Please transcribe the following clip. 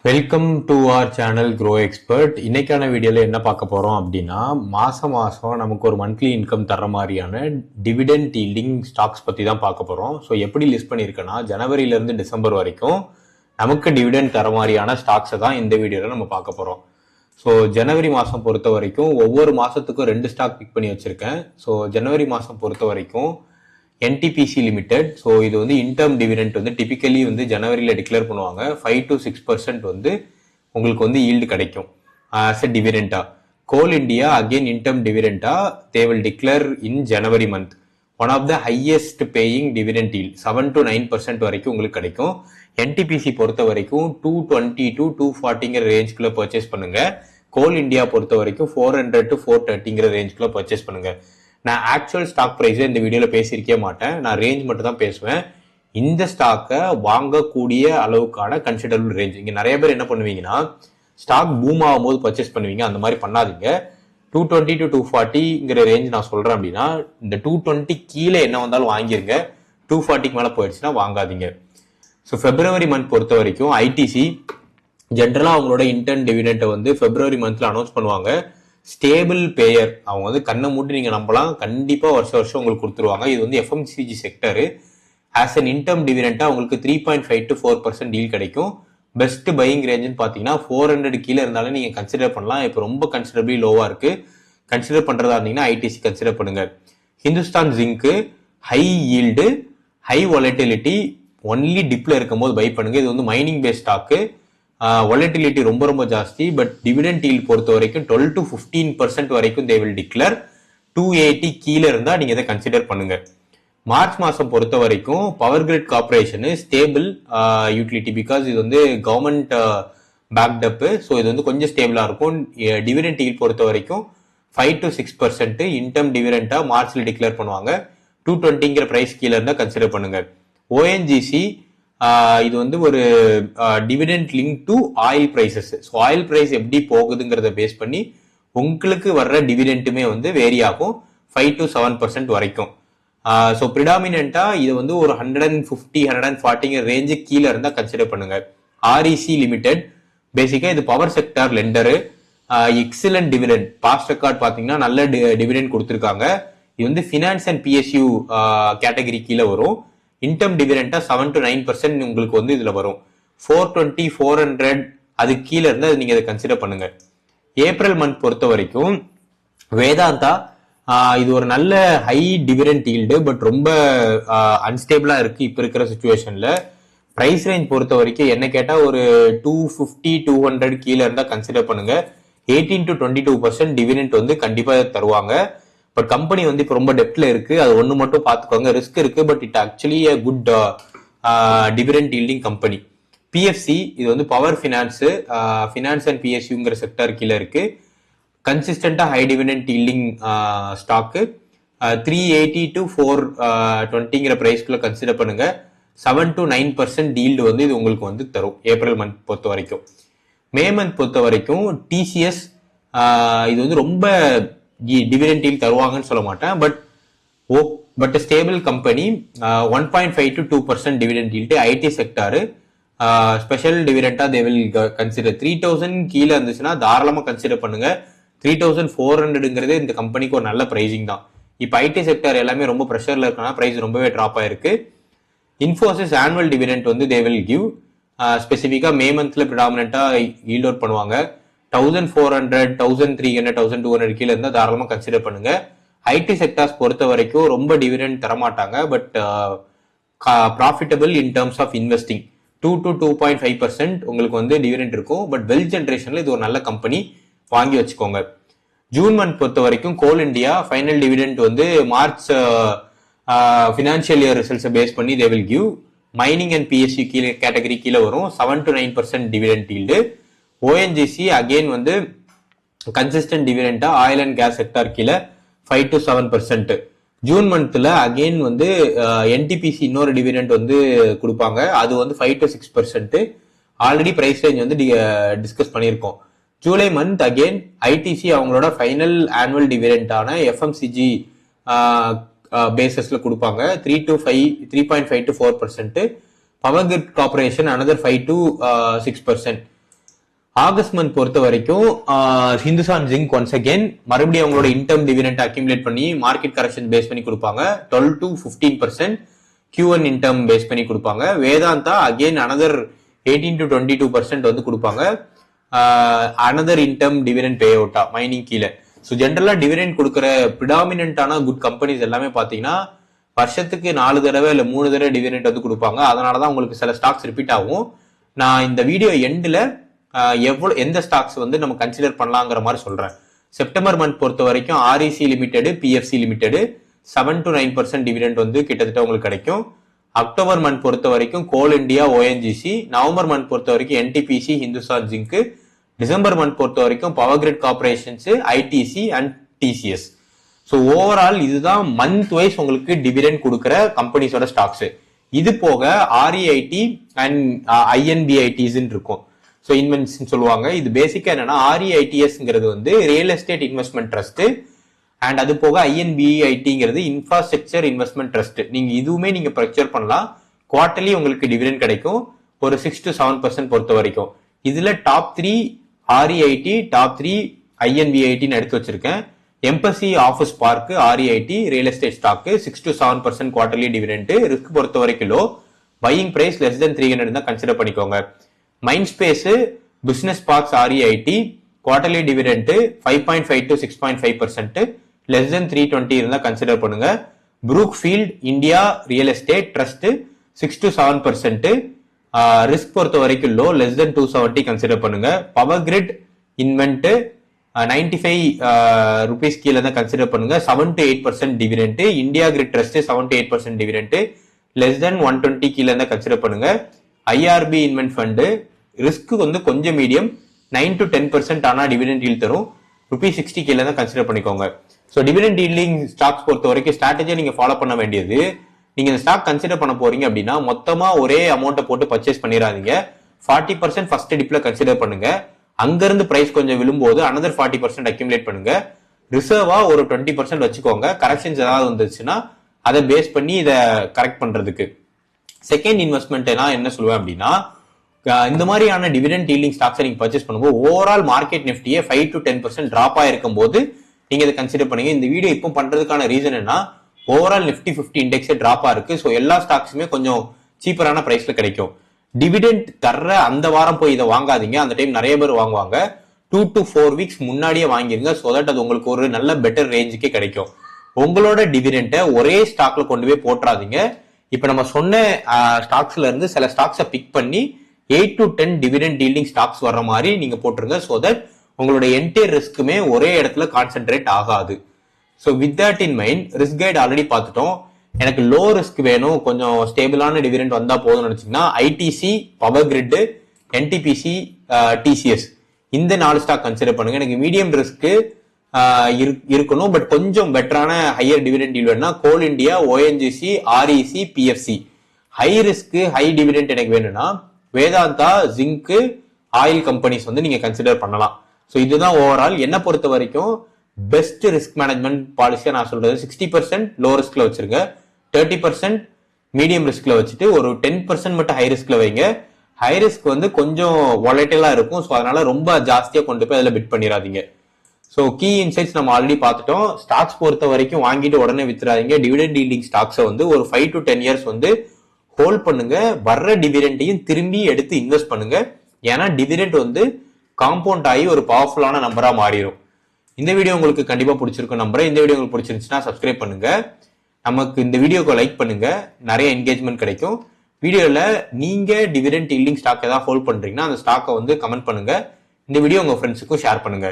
Welcome to our channel grow expert. இன்னைக்கான வீடியோல என்ன பார்க்க போறோம் அப்படின்னா, மாசம் நமக்கு ஒரு மந்த்லி இன்கம் தர மாதிரியான டிவிடெண்ட் ஈல்டிங் ஸ்டாக்ஸ் பத்தி தான் பார்க்க போறோம். ஸோ எப்படி லிஸ்ட் பண்ணியிருக்கேன்னா, ஜனவரியில இருந்து டிசம்பர் வரைக்கும் நமக்கு டிவிடெண்ட் தர மாதிரியான ஸ்டாக்ஸை தான் இந்த வீடியோல நம்ம பார்க்க போறோம். ஸோ ஜனவரி மாசம் பொறுத்த வரைக்கும் ஒவ்வொரு மாசத்துக்கும் 2 ஸ்டாக் பிக் பண்ணி வச்சிருக்கேன். ஸோ ஜனவரி மாசம் பொறுத்த வரைக்கும் என்டிபிசி லிமிடெட். ஸோ இது வந்து இன்டர்ம் டிவிடெண்ட் வந்து டிபிக்கலி வந்து ஜனவரியில் டிக்ளேர் பண்ணுவாங்க. 5 to 6% வந்து உங்களுக்கு வந்து ஈல்டு கிடைக்கும் ஆஸ் எ டிவிடெண்டா. கோல் இண்டியா அகெயின் இன்டர்ம் டிவிடெண்டா they will declare in January month. One of the highest paying dividend yield 7 to 9% வரைக்கும் உங்களுக்கு கிடைக்கும். என்டிபிசி பொறுத்த வரைக்கும் 220 to 240 ரேஞ்சுக்குள்ள பர்ச்சேஸ் பண்ணுங்க. கோல் இண்டியா பொறுத்த வரைக்கும் 400 to 430 ரேஞ்சுக்குள்ள பர்ச்சேஸ் பண்ணுங்க. நான் ஆக்சுவல் ஸ்டாக் ப்ரைஸை இந்த வீடியோவில் பேசியிருக்கே மாட்டேன். நான் ரேஞ்ச் மட்டும் தான் பேசுவேன். இந்த ஸ்டாக்கை வாங்கக்கூடிய அளவுக்கான கன்சிடரபிள் ரேஞ்ச். இங்கே நிறைய பேர் என்ன பண்ணுவீங்கன்னா, ஸ்டாக் பூம் ஆகும்போது பர்ச்சேஸ் பண்ணுவீங்க. அந்த மாதிரி பண்ணாதீங்க. 220 to 240 ரேஞ்ச் நான் சொல்கிறேன் அப்படின்னா, இந்த 220 கீழே என்ன வந்தாலும் வாங்கிருங்க. 240 மேலே போயிடுச்சுன்னா வாங்காதீங்க. ஸோ பிப்ரவரி மந்த் பொறுத்த வரைக்கும் ஐடிசி ஜென்ரலாக அவங்களோட இன்டர்ன் டிவிடெண்ட்டை வந்து பிப்ரவரி மந்த்தில் அனௌன்ஸ் பண்ணுவாங்க. ஸ்டேபிள் பேயர், அவங்க வந்து கண்ணை மூட்டி நீங்க நம்பலாம், கண்டிப்பா வருஷம் உங்களுக்கு கொடுத்துருவாங்க. இது வந்து எஃப்எம்சிஜி செக்டர். ஆஸ் அன் இன்டம் டிவிடெண்டா உங்களுக்கு 3.5 to 4% டீல் கிடைக்கும். பெஸ்ட் பையிங் ரேஞ்சுன்னு பாத்தீங்கன்னா 400 கீழே இருந்தாலும் நீங்க கன்சிடர் பண்ணலாம். இப்போ ரொம்ப கன்சிடரபிளி லோவா இருக்கு. கன்சிடர் பண்றதா இருந்தீங்கன்னா ஐடிசி கன்சிடர் பண்ணுங்க. Hindustan zinc high yield, high volatility, only டிப்ல இருக்கும் போது பை பண்ணுங்க. இது வந்து மைனிங் பேஸ்ட் ஸ்டாக்கு. வாலட்டிலிட்டி ரொம்ப ஜாஸ்தி. பட் டிவிடெண்ட் ஈல்ட் பொறுத்த வரைக்கும் 12 to 15% வரைக்கும் தே வில் டிக்ளேர். 280 கீழே இருந்தா நீங்க இதை கன்சிடர் பண்ணுங்க. மார்ச் மாசம் பொறுத்த வரைக்கும் power grid corporation stable utility, because இது வந்து கவர்மெண்ட் பேக்டப். ஸோ இது வந்து கொஞ்சம் ஸ்டேபிளா இருக்கும். டிவிடெண்ட் ஈல்ட் பொறுத்த வரைக்கும் 5 to 6% இன்டம் டிவிடெண்டா மார்ச்ல டிக்ளேர் பண்ணுவாங்க. 220 பிரைஸ் கீழே இருந்தா கன்சிடர் பண்ணுங்க. ஓஎன்ஜிசி இது வந்து ஒரு dividend link to oil prices. So oil price எப்படி போகுதுங்கிறத பேஸ் பண்ணி உங்களுக்கு வர்ற டிவிடெண்ட்டுமே வந்து வேரி ஆகும் 5 to 7% வரைக்கும். ஸோ ப்ரிடாமினா இது வந்து ஒரு 150 140 ரேஞ்சு கீழே இருந்தா கன்சிடர் பண்ணுங்க. ஆர்இசி லிமிடெட் பேசிக்கா இது power sector lender. Excellent dividend, past record பாத்தீங்கன்னா நல்ல டிவிடெண்ட் கொடுத்துருக்காங்க. இது வந்து ஃபினான்ஸ் அண்ட் பிஎஸ்யூ கேட்டகரி கீழே வரும். இன்டம் டிவிடெண்டா 7 to 9% உங்களுக்கு வந்து இதுல வரும். 420 400 அது கீழே இருந்தா நீங்க இதை கன்சிடர் பண்ணுங்க. ஏப்ரல் மந்த் பொறுத்த வரைக்கும் வேதாந்தா இது ஒரு நல்ல ஹை டிவிடெண்ட் ஈல்டு, பட் ரொம்ப அன்ஸ்டேபிளா இருக்கு இப்ப இருக்கிற சுச்சுவேஷன்ல. பிரைஸ் ரேஞ்ச் பொறுத்த வரைக்கும் என்ன கேட்டா ஒரு 250 200 கீழே இருந்தா கன்சிடர் பண்ணுங்க. 18 to 22% டிவிடெண்ட் வந்து கண்டிப்பா தருவாங்க. பட் கம்பெனி வந்து இப்போ ரொம்ப டெப்ட்ல இருக்கு. அது ஒன்று மட்டும் பார்த்துக்கோங்க, ரிஸ்க் இருக்கு. But it actually a good dividend yielding company. PFC இது வந்து பவர் ஃபினான்ஸ் அண்ட் பிஎஸ்யூங்கிற செக்டர் கீழே இருக்கு. கன்சிஸ்டண்டா high dividend yielding stock. 380 to 420 பிரைஸ்க்குள்ள கன்சிடர் பண்ணுங்க. 7 to 9% டீல்டு வந்து இது உங்களுக்கு வந்து தரும் ஏப்ரல் மந்த் பொறுத்த வரைக்கும். மே மந்த் பொறுத்த வரைக்கும் டிசிஎஸ் இது வந்து ரொம்ப டிவிடெண்ட் ஈல்ட் தருவாங்கன்னு சொல்ல மாட்டேன், but stable company. 1.5 to 2% dividend yield. IT sector special டிவிடெண்டா தே வில் கன்சிடர். 3000 கீழே இருந்துச்சுன்னா தாராளமா கன்சிடர் பண்ணுங்க. 3400 இந்த கம்பெனிக்கு ஒரு நல்ல பிரைசிங் தான். இப்போ ஐடி செக்டார் எல்லாமே ரொம்ப ப்ரெஷர்ல இருக்கனால பிரைஸ் ரொம்பவே ட்ராப் ஆயிருக்கு. இன்ஃபோசிஸ் ஆனுவல் டிவிடெண்ட் வந்து தே வில் கிவ். ஸ்பெசிஃபிக்கா மே மந்த்ல ப்ரிடாமினா ஈல்ட் அவுட் பண்ணுவாங்க. 1400 1300 1200 கீழே இருந்தா தாராளமா கன்சிடர் பண்ணுங்க. ஐடி செக்டார்ஸ் பொறுத்த வரைக்கும் ரொம்ப டிவிடெண்ட் தரமாட்டாங்க, but profitable in terms of investing. 2 to 2.5% உங்களுக்கு வந்து டிவிடெண்ட் இருக்கும். பட் வெல்த் ஜென்ரேஷன்ல இது ஒரு நல்ல கம்பெனி, வாங்கி வச்சுக்கோங்க. ஜூன் மந்த் பொறுத்த வரைக்கும் கோல் இண்டியா ஃபைனல் டிவிடெண்ட் வந்து மார்ச் ஃபினான்ஷியல் இயர் ரிசல்ட்ஸை பேஸ் பண்ணி they will give. Mining and PSC கீழே கேட்டகரி கீழே வரும். 7 to 9% dividend yield. ONGC again வந்து கன்சிஸ்டன்ட் டிவிடெண்டா ஆயில் அண்ட் கேஸ் செக்டார் கீழே 5 to 7%. ஜூன் மந்த்ல அகெயின் வந்து என்டிபிசி இன்னொரு டிவிடெண்ட் வந்து கொடுப்பாங்க. அது வந்து 5 to 6%. ஆல்ரெடி பிரைஸ் ரேஞ்ச் வந்து டிஸ்கஸ் பண்ணியிருக்கோம். ஜூலை மந்த் அகெயின் ஐடிசி அவங்களோட ஃபைனல் ஆனுவல் டிவிடெண்டான எஃப்எம்சிஜி பேசஸ்ல கொடுப்பாங்க. 3.5 to 4%. Power grid corporation another 5 to 6%. August month பொறுத்த வரைக்கும் ஹிந்துஸ்தான் ஜிங்க் ஒன்ஸ் அகேன் மறுபடியும் அவங்களோட இன்டம் டிவிடெண்ட் அக்யூமுலேட் பண்ணி மார்க்கெட் கரெக்ஷன் பேஸ் பண்ணி கொடுப்பாங்க. 12 to 15% Q1 இன்டம் பேஸ் பண்ணி கொடுப்பாங்க. வேதாந்தா அகெயின் அனதர் 18 to 22% வந்து கொடுப்பாங்க. அனதர் இன்டம் டிவிடெண்ட் பே அவுட்டா மைனிங் கீழே. ஸோ ஜென்ரலா டிவிடெண்ட் கொடுக்குற ப்ரிடாமினன்டான குட் கம்பெனிஸ் எல்லாமே பாத்தீங்கன்னா வருஷத்துக்கு 4 தடவை இல்ல 3 தடவை டிவிடெண்ட் வந்து கொடுப்பாங்க. அதனாலதான் உங்களுக்கு சில ஸ்டாக்ஸ் ரிப்பீட் ஆகும். நான் இந்த வீடியோ எண்ட்ல எந்த ஸ்டாக்ஸ் வந்து நம்ம கன்சிடர் பண்ணலாங்கிற மாதிரி சொல்றேன். செப்டம்பர் மந்த் பொறுத்த வரைக்கும் REC limited, PFC limited 7 to 9% dividend வந்து கிட்டத்தட்ட உங்களுக்கு கிடைக்கும். அக்டோபர் மந்த் பொறுத்த வரைக்கும் கோல் இந்தியா, ஓஎன்ஜிசி. நவம்பர் மந்த் பொறுத்த வரைக்கும் NTPC, Hindustan zinc. December month பொறுத்த வரைக்கும் power grid corporations, ITC and TCS. So overall இதுதான் மந்த் வைஸ் உங்களுக்கு டிவிடெண்ட் கொடுக்குற கம்பெனிஸோட ஸ்டாக்ஸ். இது போக ஆர்இஐடி அண்ட் ஐஎன்பிஐடிஸ் இருக்கும். ஸோ இன்வென்ட்ஸ் சொல்லுவாங்க. இது பேசிக்கா என்னன்னா ஆர்இஐடிஎஸ்ங்கிறது வந்து real estate investment trust and அது போக ஐஎன்பிஐடிங்கிறது இன்ஃப்ராஸ்ட்ரக்சர் இன்வெஸ்ட்மெண்ட் ட்ரஸ்ட். நீங்க இதுவுமே நீங்க ப்ரொக்யூர் பண்ணலாம். குவார்டர்லி உங்களுக்கு டிவிடெண்ட் கிடைக்கும் ஒரு 6 to 7% பொறுத்த வரைக்கும். இதுல டாப் 3 ஆர்இஐடி, டாப் 3 ஐஎன்பிஐடின்னு எடுத்து வச்சிருக்கேன். Embassy office park, REIT, real estate stock 6 to 7% quarterly dividend. Risk பொறுத்த வரைக்கும் low, buying price less than 300 தான் கன்சிடர் பண்ணிக்கோங்க. Mind space, business parks, REIT quarterly dividend 5.5 to 6.5%, less than 320 இருந்தா கன்சிடர் பண்ணுங்க. Brookfield India real estate trust 6 to 7%. Risk பொறுத்த வரைக்கும் low, less than 270 consider பண்ணுங்க. Power grid InvIT 95 rupees கீழே தான் consider பண்ணுங்க. 7 to 8% dividend. India grid trust 7 to 8% dividend, less than 120 கீழே தான் கன்சிடர் பண்ணுங்க. ஐஆர்பி இன்வென்ட் ஃபண்டு ரிஸ்க் வந்து கொஞ்சம் மீடியம், 9 to 10% ஆனா டிவிடெண்ட் ஈல்ட் தரும். ₹60 கீழே தான் கன்சிடர் பண்ணிக்கோங்க. ஸோ டிவிடெண்ட் ஈல்டிங் ஸ்டாக்ஸ் பொறுத்த வரைக்கும் ஸ்ட்ராட்டஜியை நீங்க ஃபாலோ பண்ண வேண்டியது, நீங்க இந்த ஸ்டாக் கன்சிடர் பண்ண போறீங்க அப்படின்னா மொத்தமா ஒரே அமௌண்ட்டை போட்டு பர்ச்சேஸ் பண்ணிடாதீங்க. 40% ஃபர்ஸ்ட் டிப்ல கன்சிடர் பண்ணுங்க. அங்கிருந்து பிரைஸ் கொஞ்சம் விழும்போது அனதர் 40% அக்யூமுலேட் பண்ணுங்க. ரிசர்வா ஒரு 20% வச்சுக்கோங்க. கரெக்ஷன்ஸ் ஏதாவது வந்துச்சுன்னா அதை பேஸ் பண்ணி இதை கரெக்ட் பண்றதுக்கு. செகண்ட் இன்வெஸ்ட்மெண்ட் நான் என்ன சொல்லுவேன் அப்படின்னா, இந்த மாதிரியான டிவிடெண்ட் ஈல்டிங் ஸ்டாக்ஸை நீங்க பர்ச்சேஸ் பண்ணும்போது ஓவரால் மார்க்கெட் நிஃப்டியே 5 to 10% டிராப் ஆயிருக்கும் போது நீங்க இதை கன்சிடர் பண்ணுங்க. இந்த வீடியோ இப்போ பண்றதுக்கான ரீசன் என்ன, ஓவரால் நிஃப்டி 50 இண்டெக்ஸே டிராப்பா இருக்கு. ஸோ எல்லா ஸ்டாக்ஸுமே கொஞ்சம் சீப்பரான பிரைஸ்ல கிடைக்கும். டிவிடெண்ட் தர்ற அந்த வாரம் போய் இதை வாங்காதீங்க. அந்த டைம் நிறைய பேர் வாங்குவாங்க. 2 to 4 weeks முன்னாடியே வாங்கிருங்க. ஸோ தட் அது உங்களுக்கு ஒரு நல்ல பெட்டர் ரேஞ்சுக்கே கிடைக்கும். உங்களோட டிவிடெண்ட்டை ஒரே ஸ்டாக்ல கொண்டு போய் போட்டுறாதீங்க. இப்ப நம்ம சொன்ன ஸ்டாக்ஸ்ல இருந்து சில ஸ்டாக்ஸை பிக் பண்ணி 8 to 10 டிவிடெண்ட் ஈல்டிங் ஸ்டாக்ஸ் வர்ற மாதிரி நீங்க போட்டுருங்க. ஸோ தட் உங்களோட என்டையர் ரிஸ்க்குமே ஒரே இடத்துல கான்சென்ட்ரேட் ஆகாது. So with that in mind risk guide already பார்த்துட்டோம். எனக்கு லோ ரிஸ்க் வேணும், கொஞ்சம் ஸ்டேபிளான டிவிடெண்ட் வந்தா போதும்னு நினைச்சீங்கன்னா ITC, power grid, NTPC, TCS இந்த 4 ஸ்டாக் கன்சிடர் பண்ணுங்க. எனக்கு மீடியம் ரிஸ்க் இருக்கணும் பட் கொஞ்சம் பெட்டரான ஹையர் டிவிடெண்ட் ஈல்ட் வேணும்னா Coal India, ONGC, REC, PFC. High risk high dividend எனக்கு வேணும்னா வேதாந்தா, ஜிங்க், ஆயில் கம்பெனிஸ் வந்து நீங்க கன்சிடர் பண்ணலாம். ஸோ இதுதான் ஓவரால் என்ன பொறுத்த வரைக்கும் பெஸ்ட் ரிஸ்க் மேனேஜ்மெண்ட் பாலிசியா நான் சொல்றது. 60% லோ ரிஸ்க்ல வச்சிருங்க, 30% மீடியம் ரிஸ்க்ல வச்சுட்டு ஒரு 10% மட்டும் ஹை ரிஸ்க்ல வைங்க. ஹை ரிஸ்க் வந்து கொஞ்சம் வாலடைலா இருக்கும். ஸோ அதனால ரொம்ப ஜாஸ்தியா கொண்டு போய் அதில் பிட் பண்ணிடாதீங்க. ஸோ கீ இன்சைட்ஸ் நம்ம ஆல்ரெடி பார்த்துட்டோம். ஸ்டாக்ஸ் பொறுத்த வரைக்கும் வாங்கிட்டு உடனே வித்துறாதீங்க. டிவிடெண்ட் ஈல்டிங் ஸ்டாக்ஸை வந்து ஒரு 5 to 10 years வந்து ஹோல்ட் பண்ணுங்க. வர்ற டிவிடெண்டையும் திரும்பி எடுத்து இன்வெஸ்ட் பண்ணுங்க. ஏன்னா டிவிடெண்ட் வந்து காம்பவுண்ட் ஆகி ஒரு பவர்ஃபுல்லான நம்பரா மாறிடும். இந்த வீடியோ உங்களுக்கு கண்டிப்பா பிடிச்சிருக்கும் நம்புறேன். இந்த வீடியோ உங்களுக்கு பிடிச்சிருந்துச்சுன்னா சப்ஸ்கிரைப் பண்ணுங்க. நமக்கு இந்த வீடியோக்கு லைக் பண்ணுங்க, நிறைய என்கேஜ்மெண்ட் கிடைக்கும். வீடியோல நீங்க டிவிடெண்ட் ஈல்டிங் ஸ்டாக் ஏதாவது ஹோல்ட் பண்றீங்கன்னா அந்த ஸ்டாக்கை வந்து கமெண்ட் பண்ணுங்க. இந்த வீடியோ உங்க ஃப்ரெண்ட்ஸுக்கும் ஷேர் பண்ணுங்க.